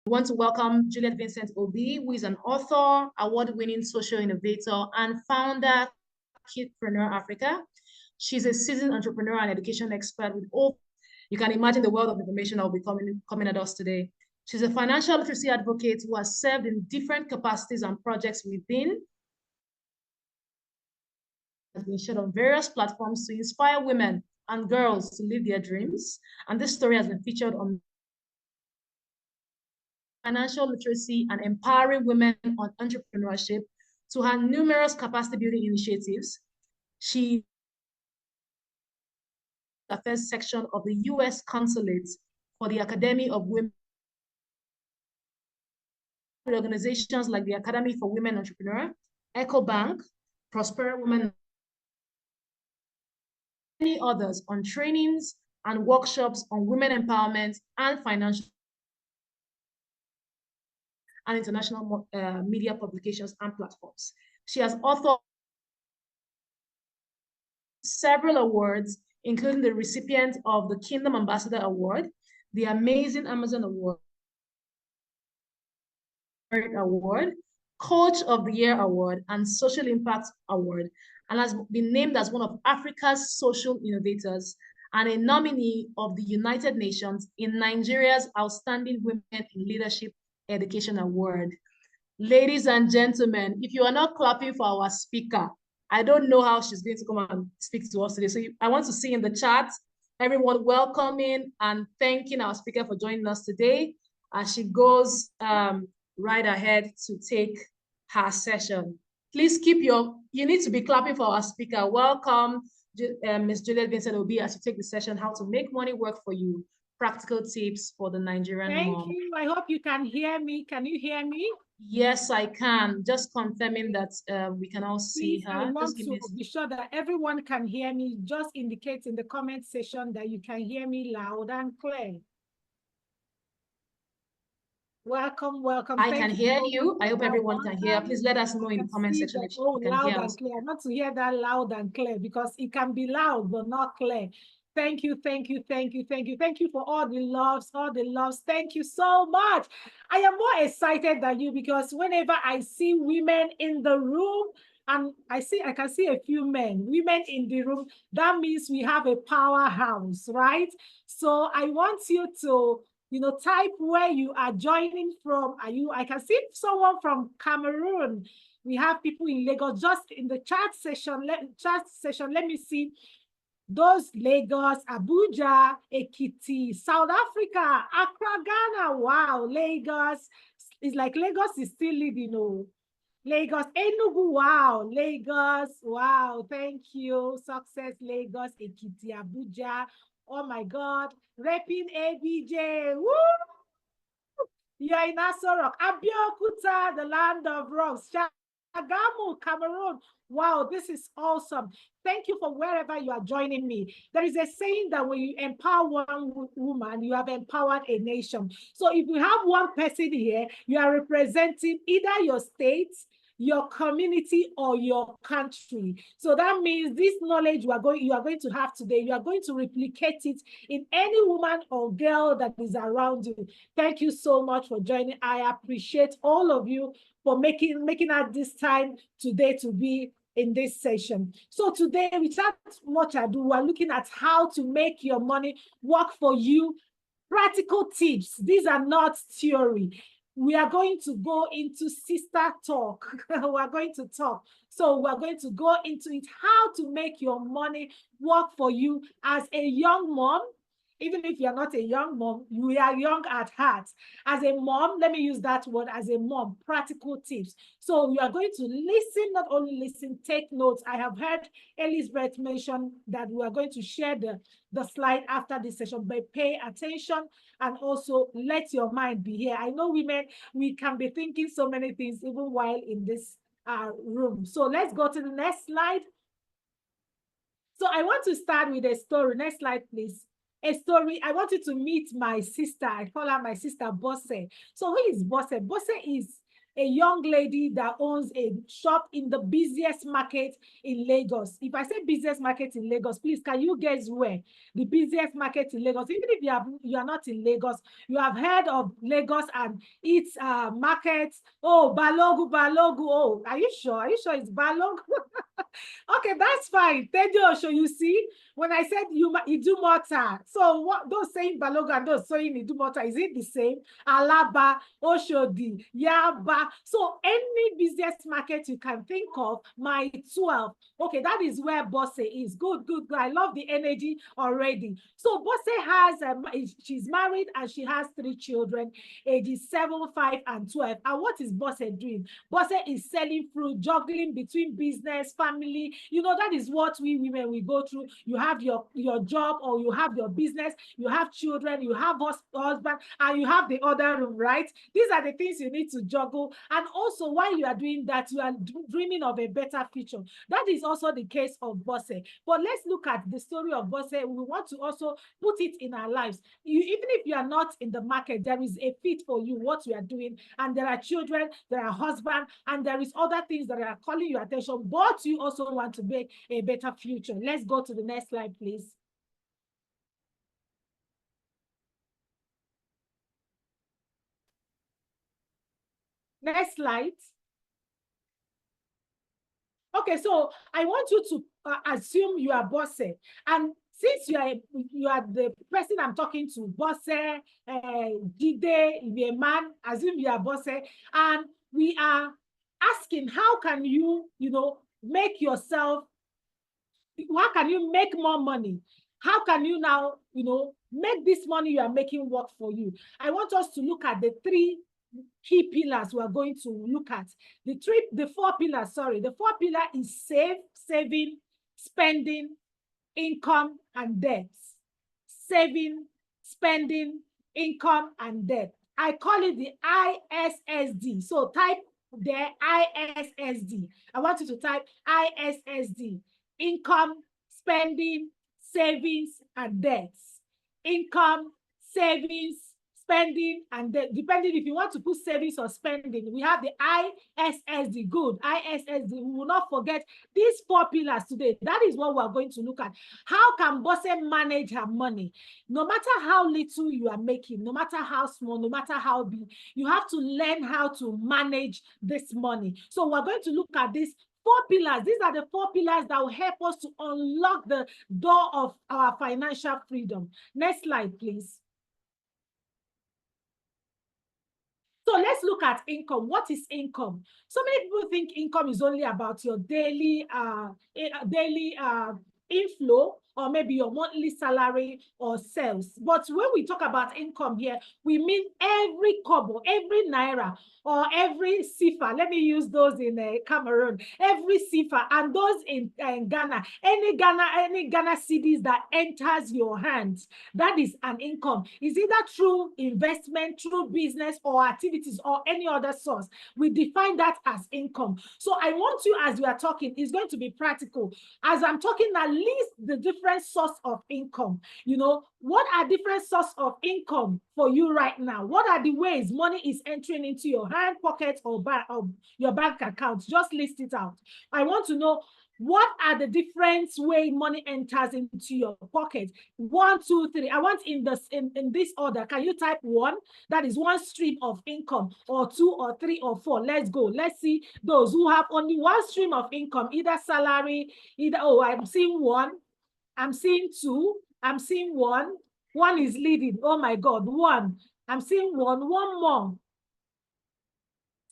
We want to welcome Juliet Vincent Obi, who is an author, award-winning social innovator, and founder, Kidpreneur Africa. She's a seasoned entrepreneur and education expert with all. You can imagine the world of information that will be coming at us today. She's a financial literacy advocate who has served in different capacities and projects within, has been shared on various platforms to inspire women and girls to live their dreams. And this story has been featured on financial literacy and empowering women on entrepreneurship to her numerous capacity building initiatives. She affairs section of the U.S. Consulate for the Academy of Women, organizations like the Academy for Women Entrepreneur, EcoBank, Prospera Women, many others on trainings and workshops on women empowerment and financial and international media publications and platforms. She has authored several awards, including the recipient of the Kingdom Ambassador Award, the Amazing Amazon Award, Coach of the Year Award, and Social Impact Award, and has been named as one of Africa's social innovators and a nominee of the United Nations in Nigeria's Outstanding Women in Leadership Education Award. Ladies and gentlemen, if you are not clapping for our speaker, I don't know how she's going to come and speak to us today. So I want to see in the chat, everyone welcoming and thanking our speaker for joining us today as she goes right ahead to take her session. Please keep you need to be clapping for our speaker. Welcome, Ms. Juliet Vincent Obi, as you take the session, How to Make Money Work for You, Practical Tips for the Nigerian Mom. Thank you. I hope you can hear me. Can you hear me? Yes, I can. Just confirming that we can all see her. I want to be sure that everyone can hear me. Just indicate in the comment section that you can hear me loud and clear. Welcome, welcome. I can hear you. I hope everyone can hear. Please let us know in the comment section if you can hear us. Clear. I want to hear that loud and clear because it can be loud but not clear. Thank you, thank you, thank you, thank you. Thank you for all the loves, all the loves. Thank you so much. I am more excited than you because whenever I see women in the room, and I can see a few women in the room, that means we have a powerhouse, right? So I want you to type where you are joining from. I can see someone from Cameroon. We have people in Lagos. Just in the chat session, let me see those: Lagos, Abuja, Ekiti, South Africa, Accra, Ghana. Wow, Lagos. It's like Lagos is still leading. Lagos, Enugu, wow, Lagos, wow, thank you. Success, Lagos, Ekiti, Abuja. Oh my God, repping ABJ, woo! You're in Aso Rock, Abeokuta, the land of rocks, Shagamu, Cameroon. Wow, this is awesome. Thank you for wherever you are joining me. There is a saying that when you empower one woman, you have empowered a nation. So if you have one person here, you are representing either your state, your community, or your country. So that means this knowledge you are going to have today, you are going to replicate it in any woman or girl that is around you. Thank you so much for joining. I appreciate all of you for making out this time today to be in this session. So today, without much ado, we're looking at how to make your money work for you. Practical tips. These are not theory. We are going to go into sister talk. We're going to talk. So we're going to go into it, how to make your money work for you as a young mom. Even if you're not a young mom, you are young at heart. As a mom, let me use that word, as a mom, practical tips. So you are going to listen, not only listen, take notes. I have heard Elizabeth mention that we are going to share the slide after this session, but pay attention and also let your mind be here. I know women, we can be thinking so many things even while in this room. So let's go to the next slide. So I want to start with a story. Next slide, please. A story. I wanted to meet my sister. I call her my sister, Bosse. So who is Bosse? Bosse is a young lady that owns a shop in the busiest market in Lagos. If I say busiest market in Lagos, please, can you guess where? The busiest market in Lagos. Even if you are not in Lagos, you have heard of Lagos and its markets. Oh, Balogu, Balogu. Oh, are you sure? Are you sure it's Balogu? Okay, that's fine. Teddy Osho, you see, when I said Idumota, so what those saying Balogu and those saying Idumota, is it the same? Alaba, Oshodi, Yaba. So any business market you can think of, my 12. Okay, that is where Bosse is. Good, good, good. I love the energy already. So Bosse has, she's married and she has 3 children, ages 7, 5, and 12. And what is Bosse doing? Bosse is selling fruit, juggling between business, family. You know, that is what we women, we go through. You have your job, or you have your business, you have children, you have husband, and you have the other room, right? These are the things you need to juggle. And also, while you are doing that, you are dreaming of a better future. That is also the case of Bosse. But let's look at the story of Bosse. We want to also put it in our lives. Even if you are not in the market, there is a fit for you, what you are doing. And there are children, there are husbands, and there is other things that are calling your attention, but you also want to make a better future. Let's go to the next slide, please. Next slide. Okay, so I want you to assume you are Bosse, and since you are the person I'm talking to, Bosse, Jide, if you're a man, assume you are Bosse, and we are asking, how can you, make yourself, how can you make more money? How can you now, make this money you are making work for you? I want us to look at the 3 key pillars we are going to look at. The 4 pillars, sorry. The 4 pillar is saving, spending, income, and debt. Saving, spending, income, and debt. I call it the ISSD. So type there ISSD. I want you to type ISSD. Income, spending, savings, and debts. Income, savings, spending, and depending if you want to put savings or spending, we have the ISSD. Good, ISSD. We will not forget these 4 pillars today. That is what we are going to look at. How can Bosse manage her money? No matter how little you are making, no matter how small, no matter how big, you have to learn how to manage this money. So we're going to look at these 4 pillars. These are the 4 pillars that will help us to unlock the door of our financial freedom. Next slide, please. So let's look at income. What is income? So many people think income is only about your daily inflow, or maybe your monthly salary or sales. But when we talk about income here, we mean every kobo, every naira, or every sifa. Let me use those in Cameroon. Every sifa, and those in Ghana. Any Ghana cedis that enters your hands, that is an income. Is either through investment, through business or activities, or any other source. We define that as income. So I want you, as we are talking, it's going to be practical. As I'm talking, at least the different source of income. What are different source of income for you right now? What are the ways money is entering into your hand, pocket, or your bank account? Just list it out. I want to know, what are the different way money enters into your pocket? 1, 2, 3. I want in this order. Can you type 1? That is one stream of income, or 2, or 3, or 4. Let's go. Let's see those who have only one stream of income, either salary, I'm seeing 1. I'm seeing 2. I'm seeing 1. 1 is leading. Oh my God, 1. I'm seeing 1. 1 more.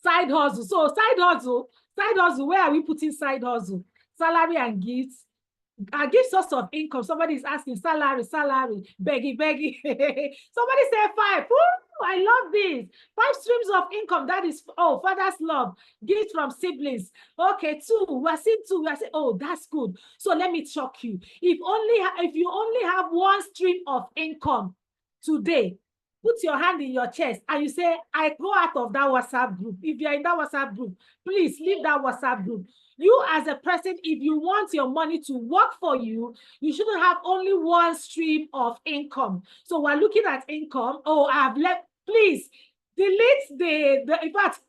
Side hustle. So side hustle. Where are we putting side hustle? Salary and gifts. Give source of income. Somebody is asking salary, beggy. Somebody say 5. Ooh, I love this. 5 streams of income. That is, father's love, gift from siblings. Okay, 2. We're seeing 2. We're saying, that's good. So let me shock you. If you only have 1 stream of income today, put your hand in your chest and you say, I go out of that WhatsApp group. If you're in that WhatsApp group, please leave that WhatsApp group. You as a person, if you want your money to work for you, you shouldn't have only 1 stream of income. So we're looking at income. I have left. Please delete in fact,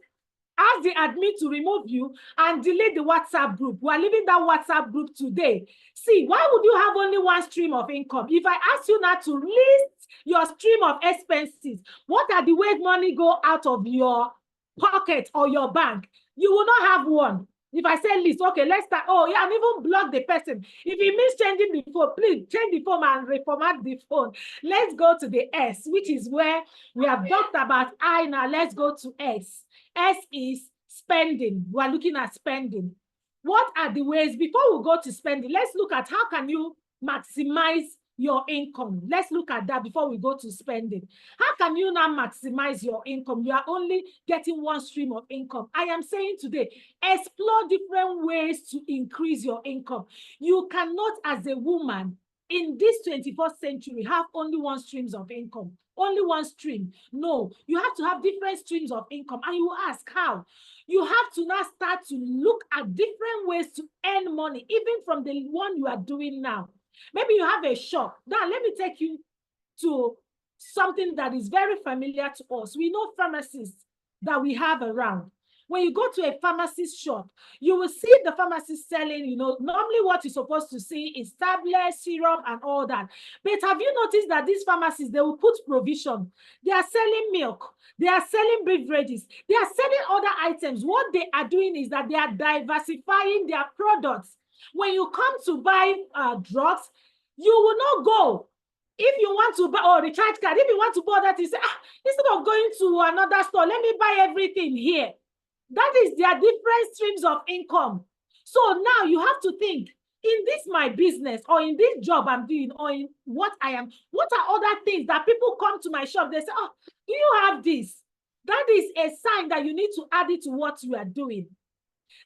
Ask the admin to remove you and delete the WhatsApp group. We are leaving that WhatsApp group today. See, why would you have only one stream of income? If I ask you now to list your stream of expenses, what are the ways money go out of your pocket or your bank? You will not have one. If I say list, okay, let's start. Oh, yeah, and even block the person. If it means changing the phone, please change the phone and reformat the phone. Let's go to the S, which is where we have talked about I. Now let's go to S. S is spending. We are looking at spending. What are the ways, before we go to spending, let's look at how can you maximize your income. Let's look at that before we go to spending. How can you now maximize your income? You are only getting one stream of income. I am saying today, explore different ways to increase your income. You cannot, as a woman in this 21st century, have only one streams of income. Only one stream. No, you have to have different streams of income. And you ask how? You have to now start to look at different ways to earn money, even from the one you are doing now. Maybe you have a shop. Now, let me take you to something that is very familiar to us. We know pharmacists that we have around. When you go to a pharmacist shop, you will see the pharmacist selling, normally what you're supposed to see is tablets, syrup, and all that. But have you noticed that these pharmacists, they will put provision. They are selling milk. They are selling beverages. They are selling other items. What they are doing is that they are diversifying their products. When you come to buy drugs, you will not go. If you want to buy, or recharge card, if you want to buy that, you say, instead of going to another store, let me buy everything here. That is their different streams of income. So now you have to think, in this my business, or in this job I'm doing, or in what I am, what are other things that people come to my shop, they say, oh, do you have this? That is a sign that you need to add it to what you are doing.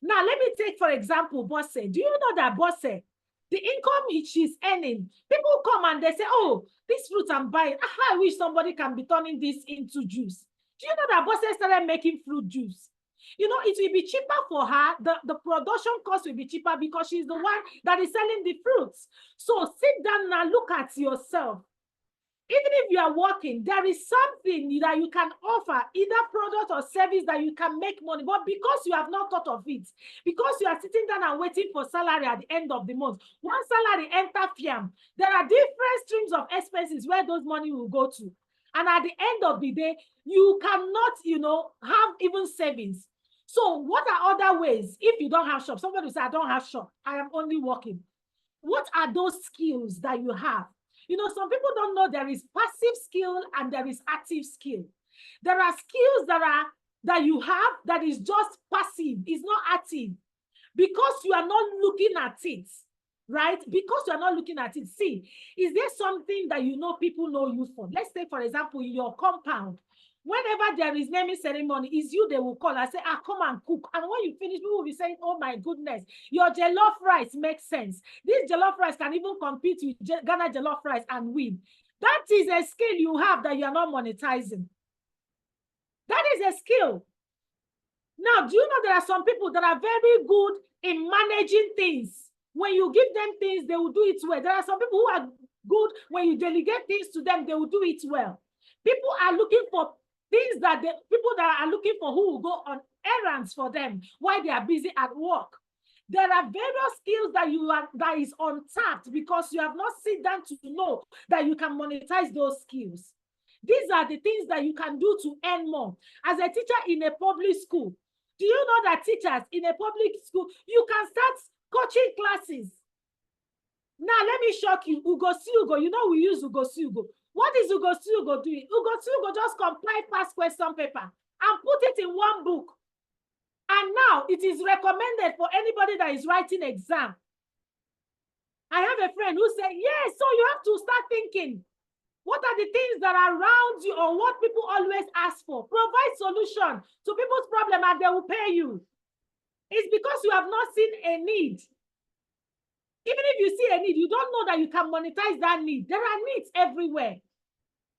Now, let me take, for example, Bosse. Do you know that Bosse, the income she's earning, people come and they say, oh, this fruit I'm buying, I wish somebody can be turning this into juice. Do you know that Bosse started making fruit juice? It will be cheaper for her. The production cost will be cheaper because she's the one that is selling the fruits. So sit down and look at yourself. Even if you are working, there is something that you can offer, either product or service that you can make money. But because you have not thought of it, because you are sitting down and waiting for salary at the end of the month, one salary enter fiam, there are different streams of expenses where those money will go to. And at the end of the day, you cannot, have even savings. So what are other ways? If you don't have shop, somebody will say, I don't have shop, I am only working. What are those skills that you have? Some people don't know there is passive skill and there is active skill. There are skills that you have that is just passive, it's not active, because you are not looking at it, right? Because you are not looking at it. See, is there something that people know you for? Let's say, for example, in your compound, whenever there is naming ceremony, it's you they will call and say, come and cook. And when you finish, people will be saying, oh my goodness, your jollof rice makes sense. This jollof rice can even compete with Ghana jollof rice and win. That is a skill you have that you are not monetizing. That is a skill. Now, do you know there are some people that are very good in managing things? When you give them things, they will do it well. There are some people who are good when you delegate things to them, they will do it well. People are looking for things people that are looking for who will go on errands for them while they are busy at work. There are various skills that is untapped because you have not sit down to know that you can monetize those skills. These are the things that you can do to earn more. As a teacher in a public school, do you know that teachers in a public school, you can start coaching classes? Now, let me shock you. Ugo Sugo, we use Ugo Sugo. What is Ugo Sugo doing? Ugo Sugo just compile past question paper and put it in one book. And now it is recommended for anybody that is writing exam. I have a friend who said, yes, so you have to start thinking, what are the things that are around you or what people always ask for? Provide solution to people's problem and they will pay you. It's because you have not seen a need. Even if you see a need, you don't know that you can monetize that need. There are needs everywhere.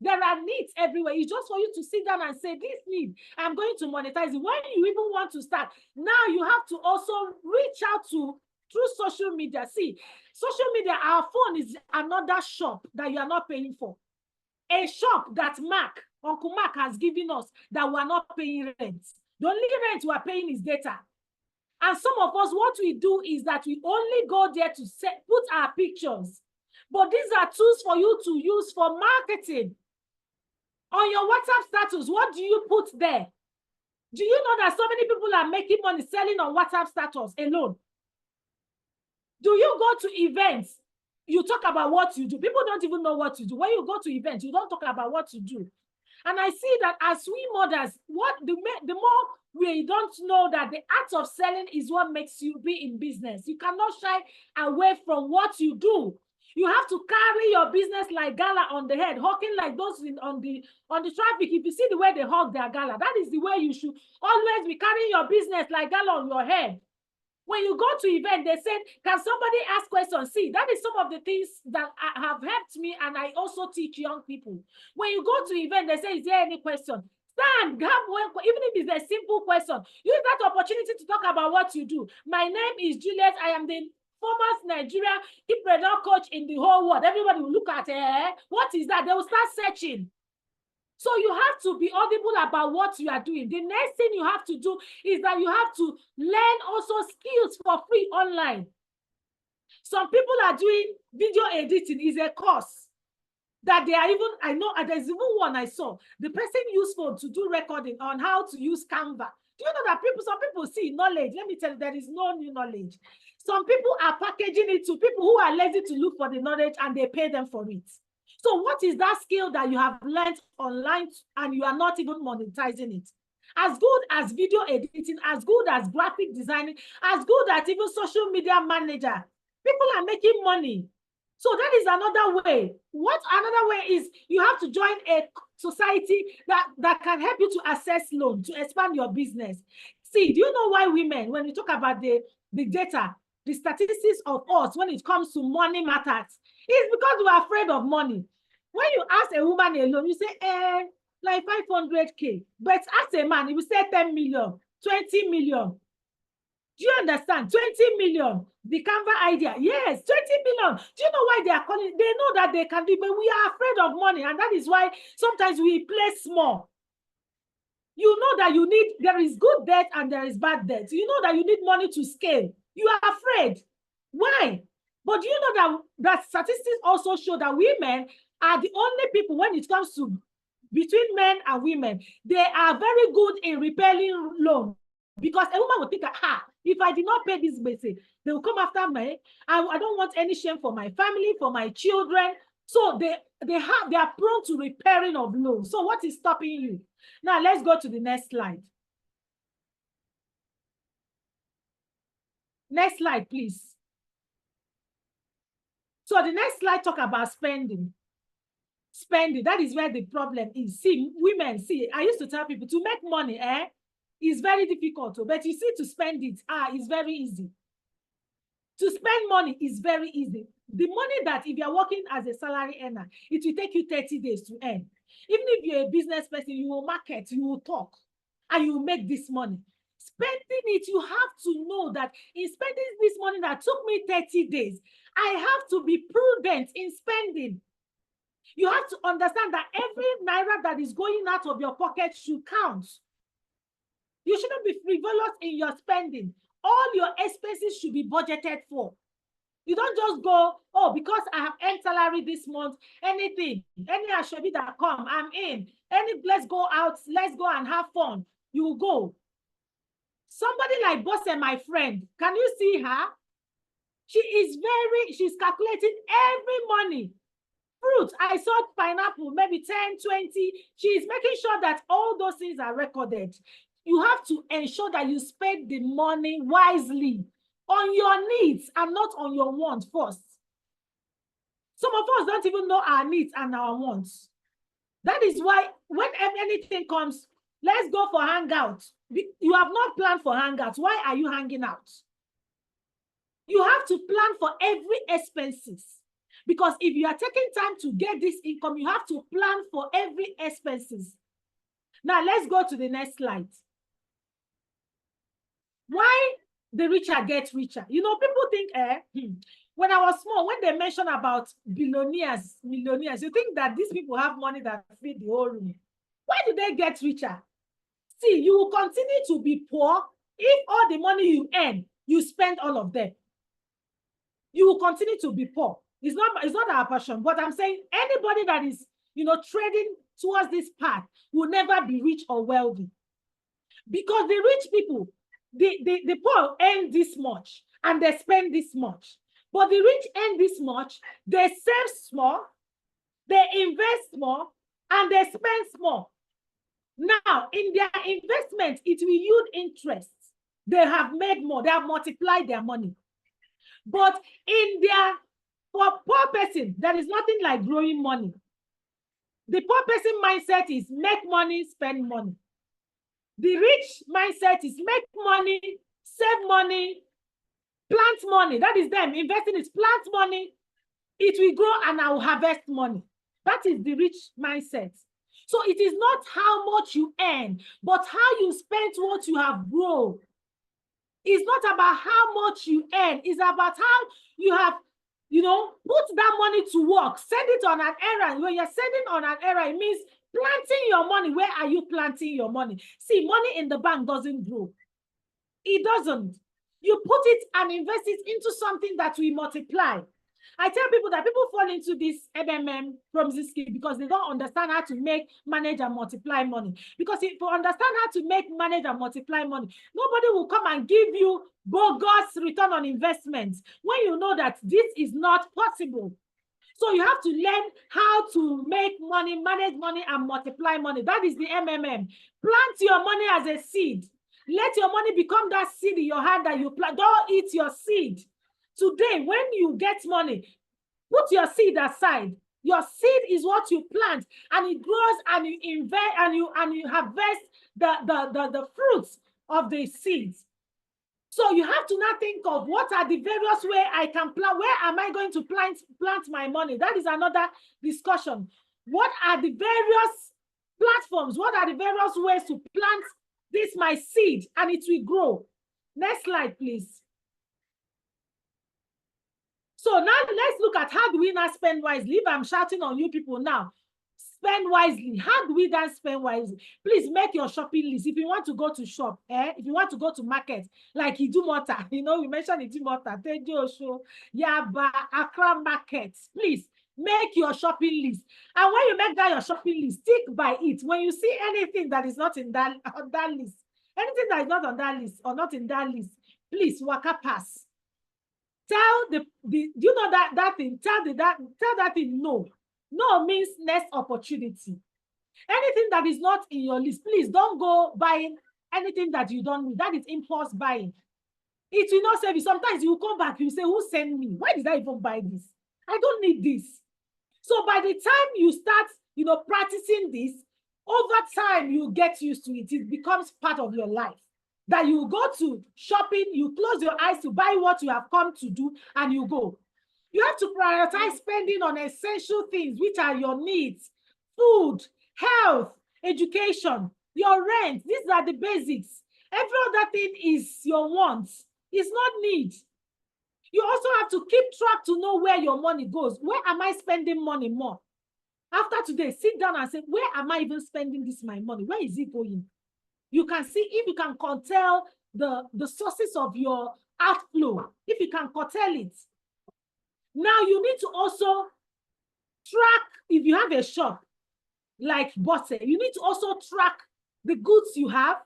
There are needs everywhere. It's just for you to sit down and say, this need, I'm going to monetize it. When you even want to start, now you have to also reach out through social media. See, social media, our phone is another shop that you are not paying for. A shop that Uncle Mark has given us that we are not paying rent. The only rent we are paying is data. And some of us, what we do is that we only go there to put our pictures. But these are tools for you to use for marketing. On your WhatsApp status, what do you put there? Do you know that so many people are making money selling on WhatsApp status alone? Do you go to events? You talk about what you do. People don't even know what you do. When you go to events, you don't talk about what you do. And I see that as we mothers, the more we don't know that the art of selling is what makes you be in business. You cannot shy away from what you do. You have to carry your business like gala on the head, hawking like those on the traffic. If you see the way they hawk their gala, that is the way you should always be carrying your business like gala on your head. When you go to event, they said, can somebody ask questions? See, that is some of the things that have helped me, and I also teach young people. When you go to event, they say, is there any question? Stand, have one, even if it's a simple question. Use that opportunity to talk about what you do. My name is Juliet. I am the foremost Nigeria entrepreneur coach in the whole world. Everybody will look at it. What is that? They will start searching. So you have to be audible about what you are doing. The next thing you have to do is that you have to learn also skills for free online. Some people are doing video editing is a course that they are even, I know there's even one I saw. The person used phone to do recording on how to use Canva. Do you know that some people see knowledge? Let me tell you, there is no new knowledge. Some people are packaging it to people who are lazy to look for the knowledge, and they pay them for it. So what is that skill that you have learned online and you are not even monetizing it? As good as video editing, as good as graphic designing, as good as even social media manager, people are making money. So that is another way. What another way is you have to join a society that can help you to access loan, to expand your business. See, do you know why women, when we talk about the data, the statistics of us when it comes to money matters, it's because we're afraid of money. When you ask a woman alone, you say, like 500K. But ask a man, he will say 10 million, 20 million. Do you understand? 20 million. The Canva idea. Yes, 20 million. Do you know why they are calling? They know that they can do, but we are afraid of money. And that is why sometimes we play small. You know that there is good debt and there is bad debt. You know that you need money to scale. You are afraid. Why? But do you know that statistics also show that women are the only people, when it comes to between men and women, they are very good in repaying loan. Because a woman will think, if I did not pay this basic, they will come after me. I don't want any shame for my family, for my children. So they are prone to repairing of loans. So what is stopping you? Now let's go to the next slide. Next slide, please. So the next slide talk about spending. Spending, that is where the problem is. See, women, I used to tell people to make money, is very difficult, but you see, to spend it, it's very easy. To spend money is very easy. The money that if you're working as a salary earner, it will take you 30 days to earn. Even if you're a business person, you will market, you will talk, and you will make this money. Spending it, you have to know that in spending this money that took me 30 days, I have to be prudent in spending. You have to understand that every naira that is going out of your pocket should count. You shouldn't be frivolous in your spending. All your expenses should be budgeted for. You don't just go, because I have earned salary this month, anything, any ashobi that come, I'm in. Let's go out, let's go and have fun. You will go. Somebody like Bosse, my friend, can you see her? She's calculating every money. Fruit, I saw pineapple, maybe 10, 20. She's making sure that all those things are recorded. You have to ensure that you spend the money wisely on your needs and not on your wants first. Some of us don't even know our needs and our wants. That is why when anything comes, let's go for hangout. You have not planned for hangouts. Why are you hanging out? You have to plan for every expenses. Because if you are taking time to get this income, you have to plan for every expenses. Now, let's go to the next slide. Why the richer get richer? You know, people think, when I was small, when they mention about billionaires, millionaires, you think that these people have money that feed the whole room. Why do they get richer? See, you will continue to be poor if all the money you earn, you spend all of them. You will continue to be poor. It's not our passion, but I'm saying anybody that is, trading towards this path will never be rich or wealthy. Because the rich people, the poor earn this much and they spend this much. But the rich earn this much, they save small, they invest more, and they spend small. Now, in their investment, it will yield interest. They have made more, they have multiplied their money. But for poor person, there is nothing like growing money. The poor person mindset is make money, spend money. The rich mindset is make money, save money, plant money. That is them. Investing is plant money. It will grow and I will harvest money. That is the rich mindset. So it is not how much you earn, but how you spend what you have grown. It's not about how much you earn. It's about how you have, put that money to work. Send it on an errand. When you're sending on an errand, it means planting your money. Where are you planting your money? See, money in the bank doesn't grow. It doesn't. You put it and invest it into something that will multiply. I tell people that people fall into this MMM promising scheme because they don't understand how to manage and multiply money. Because if you understand how to manage and multiply money, nobody will come and give you bogus return on investments when you know that this is not possible. So you have to learn how to make money, manage money, and multiply money. That is the MMM. Plant your money as a seed. Let your money become that seed in your hand that you plant. Don't eat your seed. Today, when you get money, put your seed aside. Your seed is what you plant, and it grows, and you invest, and you harvest the fruits of the seeds. So you have to now think of what are the various ways I can plant. Where am I going to plant my money? That is another discussion. What are the various platforms? What are the various ways to plant this my seed and it will grow? Next slide, please. So now let's look at how do we now spend wisely. If I'm shouting on you people now, spend wisely. How do we then spend wisely? Please make your shopping list. If you want to go to shop, if you want to go to market, like Idumota, we mentioned Idumota, Tejo, Yaba, Accra markets. Please make your shopping list. And when you make that your shopping list, stick by it. When you see anything that is not in on that list, anything that is not on that list or not in that list, please waka pass. Tell you know that thing, tell that thing no. No means next opportunity. Anything that is not in your list, please don't go buying anything that you don't need. That is impulse buying. It will not save you. Sometimes you will come back, you say, who sent me? Why did I even buy this? I don't need this. So by the time you start, practicing this, over time, you get used to it. It becomes part of your life. That you go to shopping, you close your eyes to buy what you have come to do, and you go. You have to prioritize spending on essential things, which are your needs, food, health, education, your rent. These are the basics. Every other thing is your wants. It's not need. You also have to keep track to know where your money goes. Where am I spending money more? After today, sit down and say, where am I even spending my money? Where is it going? You can see if you can curtail the sources of your outflow, if you can curtail it. Now you need to also track, if you have a shop like Bosse, you need to also track the goods you have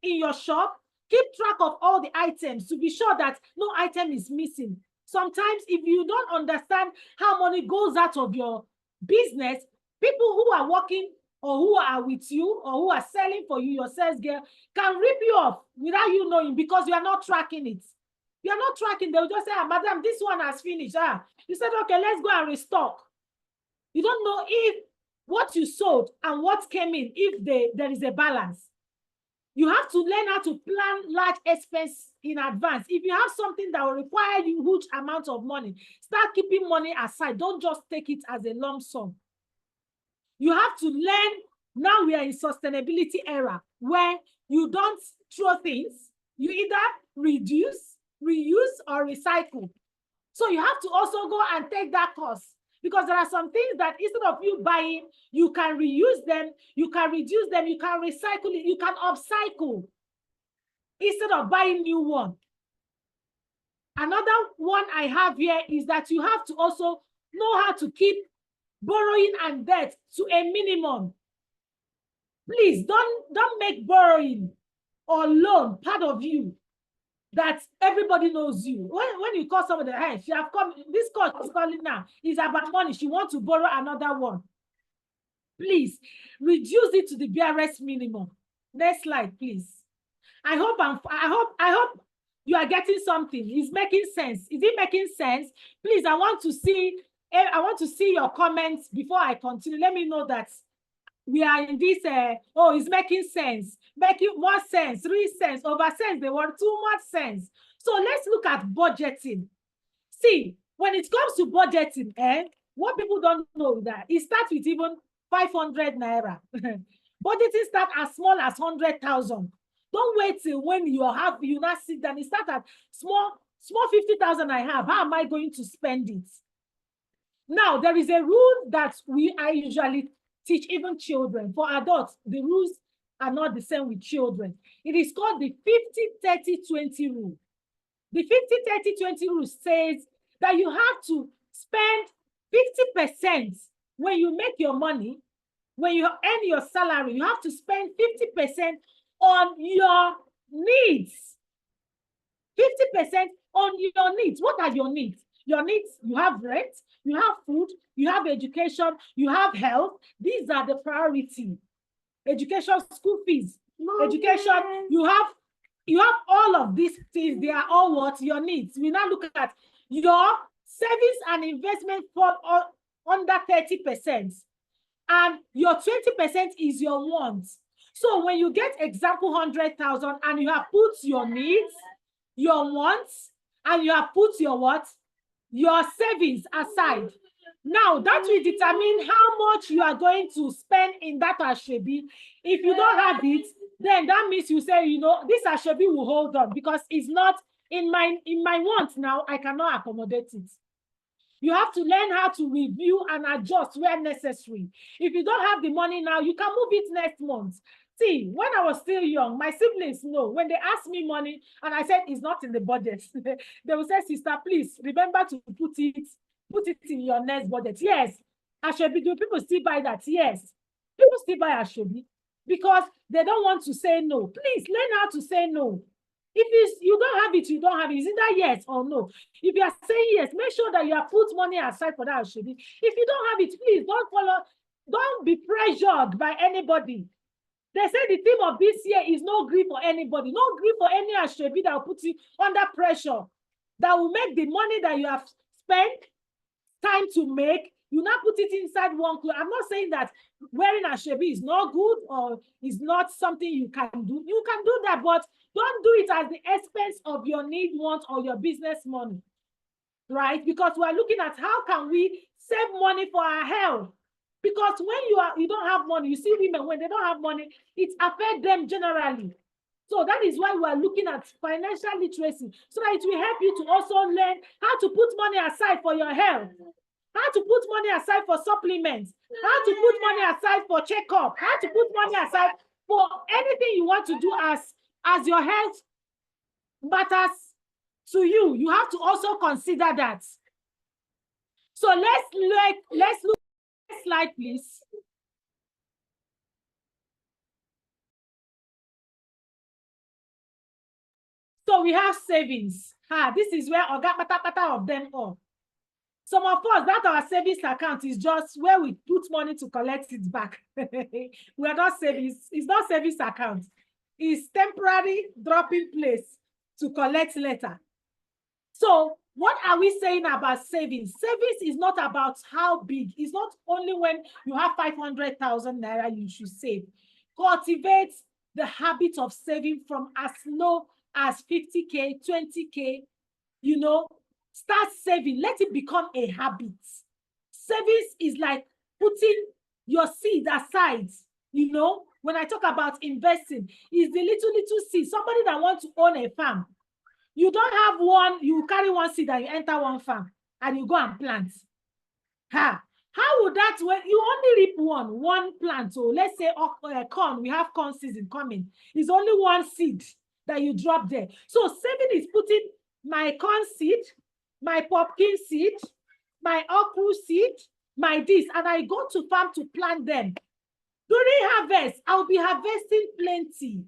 in your shop. Keep track of all the items to be sure that no item is missing. Sometimes if you don't understand how money goes out of your business, people who are working or who are with you or who are selling for you, your sales girl, can rip you off without you knowing because you are not tracking it. You are not tracking. They'll just say, madam, this one has finished. You said, okay, let's go and restock. You don't know if what you sold and what came in, if there is a balance. You have to learn how to plan large expense in advance. If you have something that will require you huge amount of money, start keeping money aside. Don't just take it as a lump sum. You have to learn. Now we are in sustainability era where you don't throw things. You either reduce, reuse, or recycle. So you have to also go and take that course. Because there are some things that instead of you buying, you can reuse them, you can reduce them, you can recycle it, you can upcycle instead of buying new one. Another one I have here is that you have to also know how to keep borrowing and debt to a minimum. Please don't make borrowing or loan part of you that everybody knows you. When you call somebody, hey, she have come, this call is calling now, is about money. She wants to borrow another one. Please reduce it to the barest minimum. Next slide, please. I hope you are getting something. It's making sense. Is it making sense? Please, I want to see your comments before I continue. Let me know that we are in this, it's making sense, making more sense, 3 cents, over cents, they want too much sense. So let's look at budgeting. See, when it comes to budgeting, what people don't know that it starts with even 500 naira. Budgeting starts as small as 100,000. Don't wait till when you not sit down. It starts at small 50,000 I have. How am I going to spend it? Now, there is a rule that I usually teach even children. For adults, the rules are not the same with children. It is called the 50-30-20 rule. The 50-30-20 rule says that you have to spend 50% when you make your money, when you earn your salary, you have to spend 50% on your needs. 50% on your needs. What are your needs? Your needs, you have rent, you have food, you have education, you have health. These are the priority. Education, school fees, education, you have all of these things. They are all what? Your needs. We now look at your savings and investment for under 30%. And your 20% is your wants. So when you get example 100,000 and you have put your needs, your wants, and you have put your what? Your savings aside. Now that will determine how much you are going to spend in that Asoebi. If you don't have it, then that means you say, this Asoebi will hold on because it's not in my wants now. I cannot accommodate it. You have to learn how to review and adjust where necessary. If you don't have the money now, you can move it next month. See, when I was still young, my siblings know when they ask me money and I said it's not in the budget, they will say, sister, please remember to put it in your next budget. Yes, Asoebi, do people still buy that? Yes, people still buy Asoebi because they don't want to say no. Please learn how to say no. If you don't have it, you don't have it. Is it that yes or no? If you are saying yes, make sure that you have put money aside for that Asoebi. If you don't have it, please don't be pressured by anybody. They say the theme of this year is no grief for anybody. No grief for any Asoebi that will put you under pressure, that will make the money that you have spent time to make, you now put it inside one cloth. I'm not saying that wearing Asoebi is not good or is not something you can do. You can do that, but don't do it at the expense of your need, want, or your business money, right? Because we're looking at how can we save money for our health. Because when you don't have money, you see women, when they don't have money, it affects them generally. So that is why we are looking at financial literacy, so that it will help you to also learn how to put money aside for your health, how to put money aside for supplements, how to put money aside for checkup, how to put money aside for anything you want to do as your health matters to you. You have to also consider that. So let's look. Next slide, please. So we have savings. This is where Oga Pata of them all. Some of us, that our savings account is just where we put money to collect it back. We are not savings. It's not savings account. It's temporary dropping place to collect later. So what are we saying about savings? Savings is not about how big. It's not only when you have 500,000 naira you should save. Cultivate the habit of saving from as low as 50K, 20K, start saving. Let it become a habit. Savings is like putting your seed aside. When I talk about investing, is the little seed. Somebody that wants to own a farm. You don't have one, you carry one seed and you enter one farm and you go and plant. Ha! How would that work? You only reap one plant. So let's say corn, we have corn season coming. It's only one seed that you drop there. So saving is putting my corn seed, my pumpkin seed, my okra seed, my this, and I go to farm to plant them. During harvest, I'll be harvesting plenty.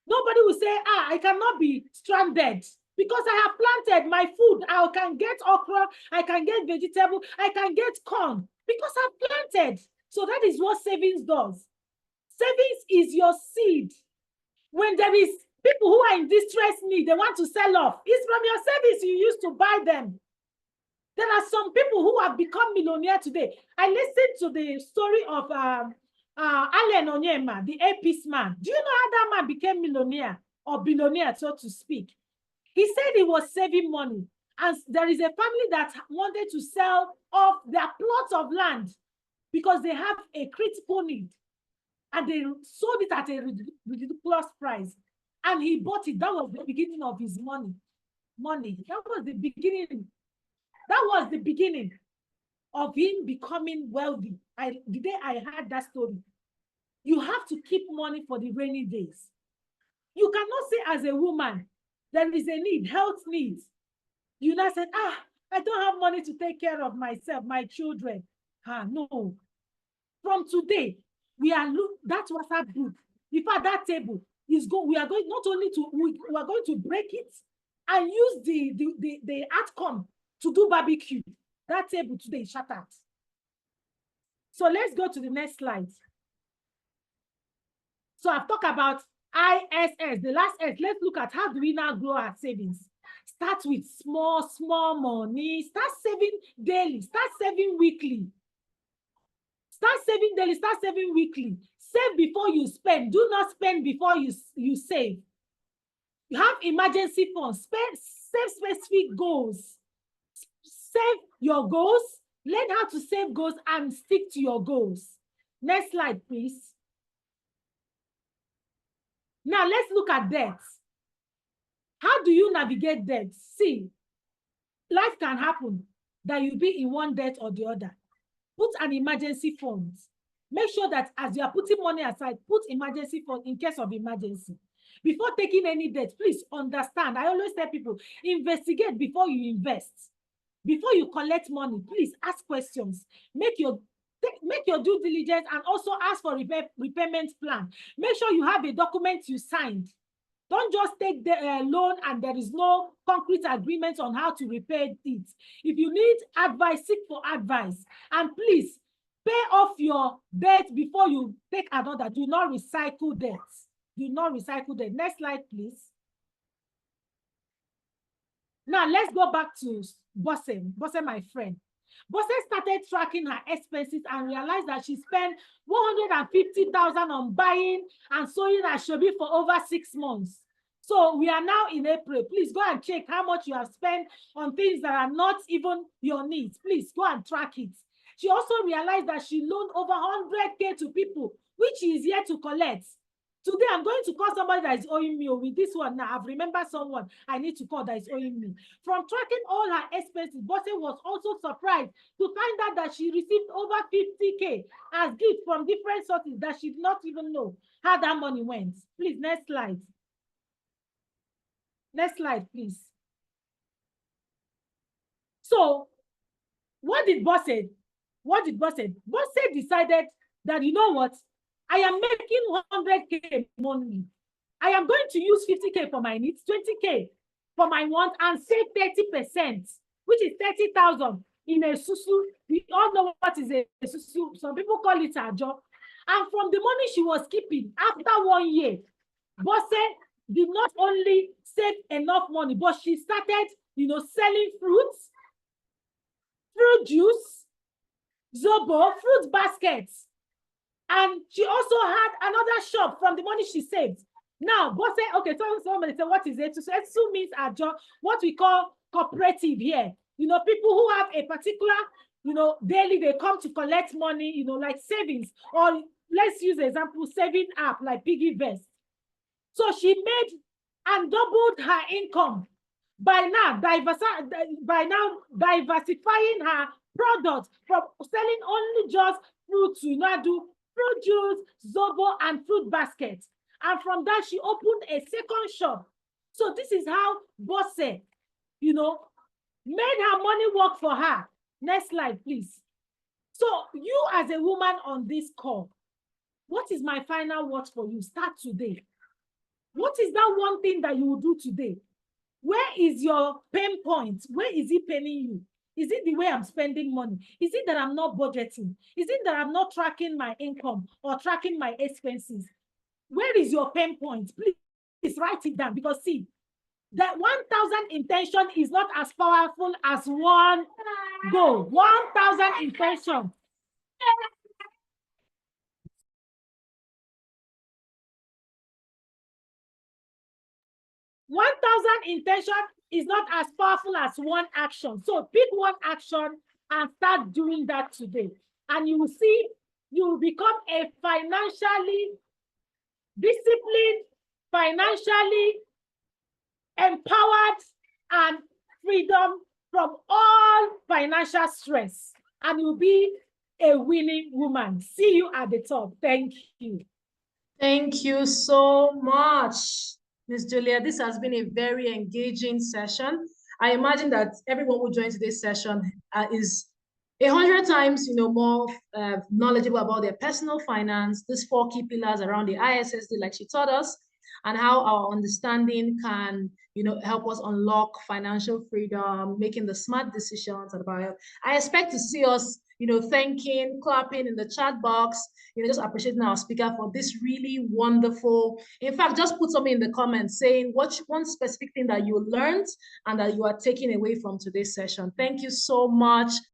Nobody will say, I cannot be stranded because I have planted my food. I can get okra, I can get vegetable, I can get corn because I've planted. So that is what savings does. Savings is your seed. When there is people who are in distress need, they want to sell off. It's from your savings you used to buy them. There are some people who have become millionaire today. I listened to the story of Allen Onyema, the A-Peace man. Do you know how that man became millionaire or billionaire, so to speak? He said he was saving money. And there is a family that wanted to sell off their plots of land because they have a critical need. And they sold it at a ridiculous price. And he bought it. That was the beginning of his money. That was the beginning. That was the beginning of him becoming wealthy. The day I heard that story, you have to keep money for the rainy days. You cannot say as a woman, there is a need, health needs. You now said, I don't have money to take care of myself, my children. No. From today, we are that WhatsApp group. In fact, that table is we are going not only to we are going to break it and use the outcome to do barbecue. That table today is shattered. So let's go to the next slide. So I've talked about ISS, the last S. Let's look at how do we now grow our savings. Start with small money. Start saving daily. Start saving weekly. Start saving daily. Start saving weekly. Save before you spend. Do not spend before you save. You have emergency funds. Save specific goals. Save your goals. Learn how to save goals and stick to your goals. Next slide, please. Now, let's look at debt. How do you navigate debt? See, life can happen that you'll be in one debt or the other. Put an emergency fund. Make sure that as you are putting money aside, put emergency fund in case of emergency. Before taking any debt, please understand. I always tell people, investigate before you invest. Before you collect money, please ask questions. Make your due diligence and also ask for repayment plan. Make sure you have a document you signed. Don't just take the loan and there is no concrete agreement on how to repay it. If you need advice, seek for advice. And please, pay off your debt before you take another. Do not recycle debt. Do not recycle debt. Next slide, please. Now, let's go back to Bose, my friend. Bose started tracking her expenses and realized that she spent 150,000 on buying and sewing asoebi for over 6 months. So we are now in April. Please go and check how much you have spent on things that are not even your needs. Please go and track it. She also realized that she loaned over 100K to people, which she is yet to collect. Today, I'm going to call somebody that is owing me. With this one now, I've remembered someone I need to call that is owing me. From tracking all her expenses, Bose was also surprised to find out that she received over 50K as gifts from different sources that she did not even know how that money went. Please, next slide. Next slide, please. So, what did Bose say? Bose decided that, you know what? I am making 100K money. I am going to use 50K for my needs, 20K for my want, and save 30%, which is 30,000 in a susu. We all know what is a susu. Some people call it a job. And from the money she was keeping, after 1 year, Bose did not only save enough money, but she started, selling fruits, fruit juice, zobo, fruit baskets. And she also had another shop from the money she saved. Now, Bose, okay, so somebody said, what is it? So ETSU means a job, what we call cooperative here. People who have a particular, daily, they come to collect money, like savings. Or let's use an example, saving app like PiggyVest. So she made and doubled her income by now diversifying her products from selling only just fruits, do fruit juice, zobo, and fruit baskets. And from that, she opened a second shop. So this is how Bosse, made her money work for her. Next slide, please. So you as a woman on this call, what is my final word for you? Start today. What is that one thing that you will do today? Where is your pain point? Where is it paining you? Is it the way I'm spending money? Is it that I'm not budgeting? Is it that I'm not tracking my income or tracking my expenses? Where is your pain point? Please write it down, because see, that 1,000 intention is not as powerful as one goal. 1,000 intention. One thousand intention is not as powerful as one action. So pick one action and start doing that today. And you will see, you will become a financially disciplined, financially empowered, and freedom from all financial stress. And you'll be a winning woman. See you at the top. Thank you. Thank you so much, Ms. Julia. This has been a very engaging session. I imagine that everyone who joined today's session is 100 times, more knowledgeable about their personal finance, these 4 key pillars around the ISSD, like she taught us, and how our understanding can, help us unlock financial freedom, making the smart decisions about it. I expect to see us, thanking, clapping in the chat box, just appreciating our speaker for this really wonderful. In fact, just put something in the comments saying what one specific thing that you learned and that you are taking away from today's session. Thank you so much.